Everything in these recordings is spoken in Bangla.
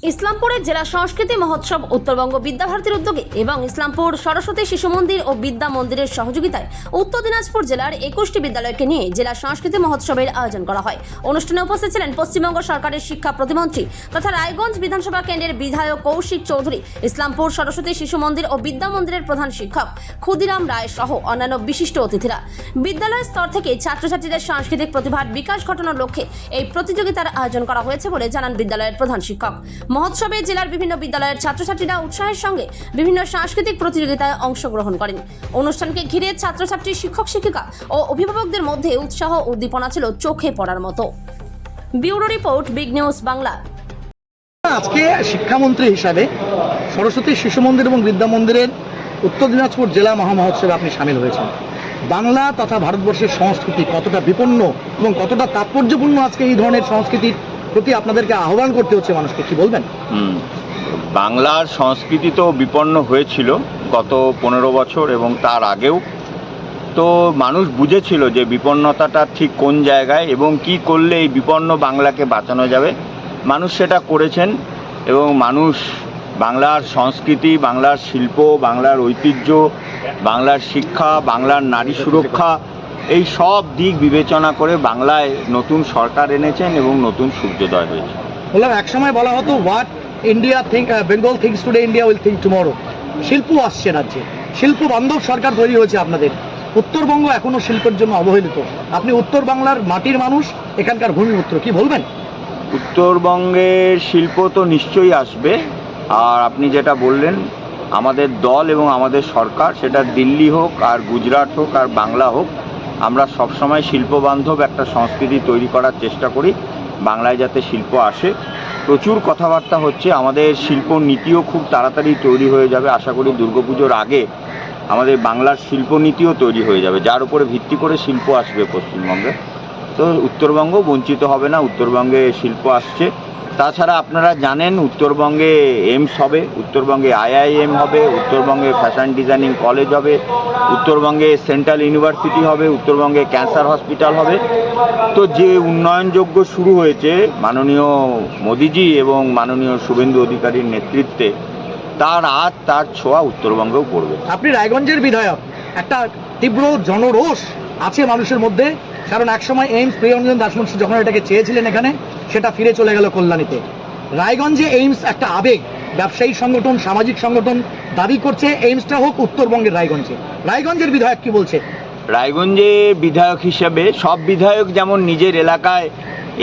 ইসলামপুরের জেলা সংস্কৃতি মহোৎসব উত্তরবঙ্গ বিদ্যাভারতীর উদ্যোগে এবং ইসলামপুর সরস্বতী শিশু মন্দির ও বিদ্যা মন্দিরের সহযোগিতায় উত্তর দিনাজপুর জেলার 21টি বিদ্যালয়কে নিয়ে জেলা সংস্কৃতি মহোৎসবের আয়োজন করা হয়। অনুষ্ঠানে উপস্থিত ছিলেন পশ্চিমবঙ্গ সরকারের শিক্ষা প্রতিমন্ত্রী তথা রায়গঞ্জ বিধানসভা কেন্দ্রের বিধায়ক কৌশিক চৌধুরী, ইসলামপুর সরস্বতী শিশু মন্দির ও বিদ্যা মন্দিরের প্রধান শিক্ষক ক্ষুদিরাম রায় সহ অন্যান্য বিশিষ্ট অতিথিরা। বিদ্যালয় স্তর থেকে ছাত্রছাত্রীদের সাংস্কৃতিক প্রতিভার বিকাশ ঘটানোর লক্ষ্যে এই প্রতিযোগিতার আয়োজন করা হয়েছে বলে জানান বিদ্যালয়ের প্রধান শিক্ষক। মহোৎসবে জেলার বিভিন্ন বিদ্যালয়ের ছাত্রছাত্রীরা উৎসাহের সঙ্গে বিভিন্ন সাংস্কৃতিক প্রতিযোগিতায় অংশগ্রহণ করেন। অনুষ্ঠানকে ঘিরে ছাত্রছাত্রী, শিক্ষক শিক্ষিকা ও অভিভাবকদের মধ্যে উৎসাহ উদ্দীপনা ছিল চোখে পড়ার মতো। Bureau report, big news Bangla. আজকে শিক্ষামন্ত্রী হিসাবে সরস্বতী শিশু মন্দির এবং বিদ্যা মন্দিরের উত্তর দিনাজপুর জেলা মহামহোৎসবে আপনি সামিল হয়েছেন। বাংলা তথা ভারতবর্ষের সংস্কৃতি কতটা বিপন্ন এবং কতটা তাৎপর্যপূর্ণ আজকে এই ধরনের সংস্কৃতির প্রতি আপনাদেরকে আহ্বান করতে হচ্ছে মানুষকে, কি বলবেন? বাংলার সংস্কৃতি তো বিপন্ন হয়েছিল গত 15 বছর এবং তার আগেও। তো মানুষ বুঝেছিল যে বিপন্নতাটা ঠিক কোন জায়গায় এবং কি করলে এই বিপন্ন বাংলাকে বাঁচানো যাবে। মানুষ সেটা করেছেন এবং মানুষ বাংলার সংস্কৃতি, বাংলার শিল্প, বাংলার ঐতিহ্য, বাংলার শিক্ষা, বাংলার নারী সুরক্ষা, এই সব দিক বিবেচনা করে বাংলায় নতুন সরকার এনেছেন এবং নতুন সূর্যোদয় হয়েছে। বললাম, একসময় বলা হতো what India Bengal things today, India will think tomorrow. শিল্প আসছে রাজ্যে, শিল্প বান্ধব সরকার তৈরি হয়েছে আপনাদের। উত্তরবঙ্গ এখনো শিল্পের জন্য অবহেলিত। আপনি উত্তর বাংলার মাটির মানুষ, এখানকার ভূমিপুত্র, কি বলবেন? উত্তরবঙ্গের শিল্প তো নিশ্চয়ই আসবে। আর আপনি যেটা বললেন, আমাদের দল এবং আমাদের সরকার, সেটা দিল্লি হোক আর গুজরাট হোক আর বাংলা হোক, আমরা সবসময় শিল্পবান্ধব একটা সংস্কৃতি তৈরি করার চেষ্টা করি। বাংলায় যাতে শিল্প আসে, প্রচুর কথাবার্তা হচ্ছে। আমাদের শিল্প নীতিও খুব তাড়াতাড়ি তৈরি হয়ে যাবে। আশা করি দুর্গাপুজোর আগে আমাদের বাংলার শিল্পনীতিও তৈরি হয়ে যাবে, যার উপরে ভিত্তি করে শিল্প আসবে পশ্চিমবঙ্গে। তো উত্তরবঙ্গ বঞ্চিত হবে না, উত্তরবঙ্গে শিল্প আসছে। তাছাড়া আপনারা জানেন উত্তরবঙ্গে এইমস হবে, উত্তরবঙ্গে আইআইএম হবে, উত্তরবঙ্গে ফ্যাশন ডিজাইনিং কলেজ হবে, উত্তরবঙ্গে সেন্ট্রাল ইউনিভার্সিটি হবে, উত্তরবঙ্গে ক্যান্সার হসপিটাল হবে। তো যে উন্নয়নযোগ্য শুরু হয়েছে মাননীয় মোদিজি এবং মাননীয় শুভেন্দু অধিকারীর নেতৃত্বে, তার ছোঁয়া উত্তরবঙ্গেও পড়বে। আপনি রায়গঞ্জের বিধায়ক, একটা তীব্র জনরোষ আছে মানুষের মধ্যে, কারণ একসময় এইমস প্রিয়রঞ্জন দাসমুন্সি যখন এটাকে চেয়েছিলেন এখানে, সেটা ফিরে চলে গেল কল্যাণীতে। রায়গঞ্জে এইমস একটা আবেগ, ব্যবসায়ী সংগঠন, সামাজিক সংগঠন দাবি করছে এইমসটা হোক উত্তরবঙ্গের রায়গঞ্জে। রায়গঞ্জের বিধায়ক কি বলছে? রায়গঞ্জে বিধায়ক হিসেবে সব বিধায়ক যেমন নিজের এলাকায়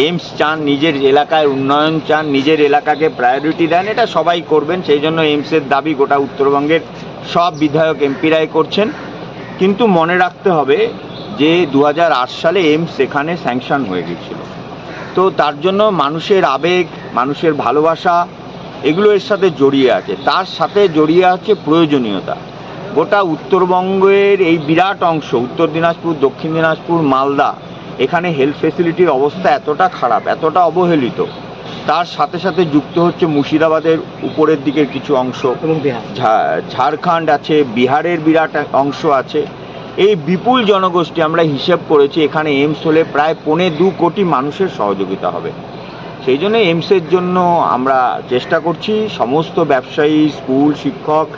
এইমস চান, নিজের এলাকায় উন্নয়ন চান, নিজের এলাকাকে প্রায়োরিটি দেন, এটা সবাই করবেন। সেই জন্য এইমসের দাবি গোটা উত্তরবঙ্গের সব বিধায়ক এমপিরাই করছেন। কিন্তু মনে রাখতে হবে যে 2008 সালে এইমস এখানে স্যাংশন হয়ে গেছিল। তো তার জন্য মানুষের আবেগ, মানুষের ভালোবাসা, এগুলো এর সাথে জড়িয়ে আছে। তার সাথে জড়িয়ে আছে প্রয়োজনীয়তা। গোটা উত্তরবঙ্গের এই বিরাট অংশ, উত্তর দিনাজপুর, দক্ষিণ দিনাজপুর, মালদা, এখানে হেলথ ফেসিলিটির অবস্থা এতটা খারাপ, এতটা অবহেলিত। তার সাথে সাথে যুক্ত হচ্ছে মুর্শিদাবাদের উপরের দিকের কিছু অংশ এবং বিহার, ঝাড়খণ্ড আছে, বিহারের বিরাট অংশ আছে। এই বিপুল জনগোষ্ঠী, আমরা হিসেব করেছি এখানে এইমস হলে প্রায় 2.25 কোটি মানুষের সহযোগিতা হবে। সেই জন্য এইমসের জন্য আমরা চেষ্টা করছি। সমস্ত ব্যবসায়ী, স্কুল, শিক্ষক,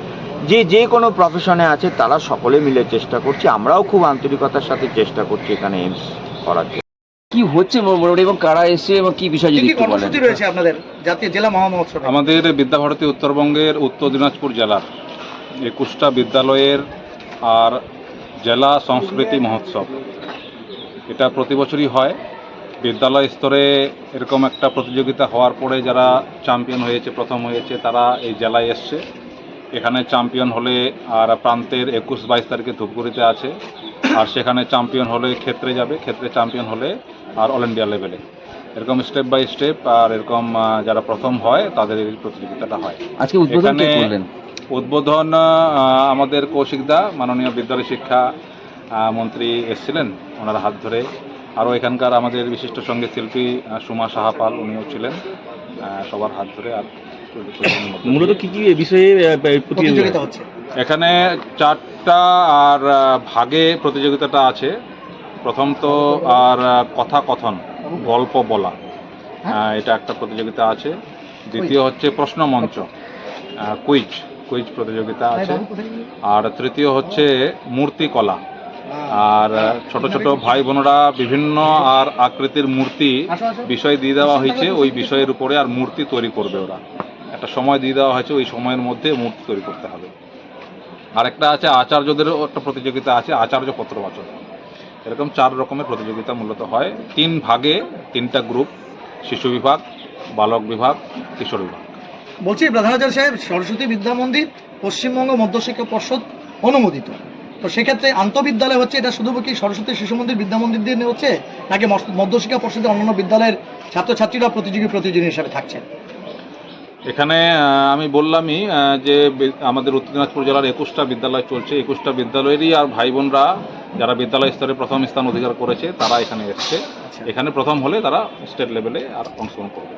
যে কোনো প্রফেশনে আছে, তারা সকলে মিলে চেষ্টা করছি। আমরাও খুব আন্তরিকতার সাথে চেষ্টা করছি এখানে এইমস করার জন্য। কি হচ্ছে মোটামুটি এবং কারা এসে এবং কি বিষয় যদি একটু বলেন? কর্মসূচি রয়েছে আপনাদের জাতীয় জেলা মহামহোৎসব? আমাদের বিদ্যাভারতী উত্তরবঙ্গের উত্তর দিনাজপুর জেলার 21টা বিদ্যালয়ের আর জেলা সংস্কৃতি মহোৎসব, এটা প্রতি বছরই হয়। বিদ্যালয় স্তরে এরকম একটা প্রতিযোগিতা হওয়ার পরে যারা চ্যাম্পিয়ন হয়েছে, প্রথম হয়েছে, তারা এই জেলায় এসছে। এখানে চ্যাম্পিয়ন হলে আর প্রান্তের 21-22 তারিখে ধূপগুড়িতে আছে, আর সেখানে চ্যাম্পিয়ন হলে ক্ষেত্রে যাবে, ক্ষেত্রে চ্যাম্পিয়ন হলে আর অল ইন্ডিয়া লেভেলে, এরকম স্টেপ বাই স্টেপ। আর এরকম যারা প্রথম হয় তাদের এই প্রতিযোগিতাটা হয়। আজকে উদ্বোধন কে করলেন? উদ্বোধন আমাদের কৌশিকদা, মাননীয় বিদ্যালয় শিক্ষা মন্ত্রী এসেছিলেন, ওনার হাত ধরে। আরও এখানকার আমাদের বিশিষ্ট সঙ্গীত শিল্পী সুমা সাহাপাল, উনিও ছিলেন, সবার হাত ধরে। আর মূলত কি কি বিষয়ে প্রতিযোগিতা হচ্ছে? এখানে 4টা আর ভাগে প্রতিযোগিতাটা আছে। প্রথম তো আর কথা কথন, গল্প বলা, এটা একটা প্রতিযোগিতা আছে। দ্বিতীয় হচ্ছে প্রশ্ন মঞ্চ, কুইজ কুইজ প্রতিযোগিতা আছে, আর তৃতীয় হচ্ছে মূর্তিকলা। আর ছোট ছোট ভাই বোনেরা বিভিন্ন আর আকৃতির মূর্তি বিষয় দিয়ে দেওয়া হয়েছে, ওই বিষয়ের উপরে আর মূর্তি তৈরি করবে ওরা। একটা সময় দিয়ে দেওয়া হয়েছে, ওই সময়ের মধ্যে মূর্তি তৈরি করতে হবে। আর একটা আছে আচার্যদেরও একটা প্রতিযোগিতা আছে, আচার্য পত্র বাচন। এরকম 4 রকমের প্রতিযোগিতা মূলত হয়, 3 ভাগে 3টা গ্রুপ, শিশু বিভাগ, বালক বিভাগ, কিশোর বিভাগ। বলছি প্রধান আচার্য সাহেব, সরস্বতী বিদ্যা মন্দির পশ্চিমবঙ্গ মধ্যশিক্ষা পর্ষদ অনুমোদিত, তো সেক্ষেত্রে আন্তঃবিদ্যালয় হচ্ছে, এটা শুধু কি সরস্বতী শিশু মন্দির বিদ্যা মন্দির দিয়ে হচ্ছে, নাকি মধ্যশিক্ষা পর্ষদের অন্যান্য বিদ্যালয়ের ছাত্রছাত্রীরা প্রতিযোগী হিসাবে থাকছেন? এখানে আমি বললামই যে আমাদের উত্তর দিনাজপুর জেলার 21টা বিদ্যালয় চলছে, 21টা বিদ্যালয়েরই আর ভাই বোনরা যারা বিদ্যালয় স্তরে প্রথম স্থান অধিকার করেছে তারা এখানে এসছে। এখানে প্রথম হলে তারা স্টেট লেভেলে আর অংশগ্রহণ করবে।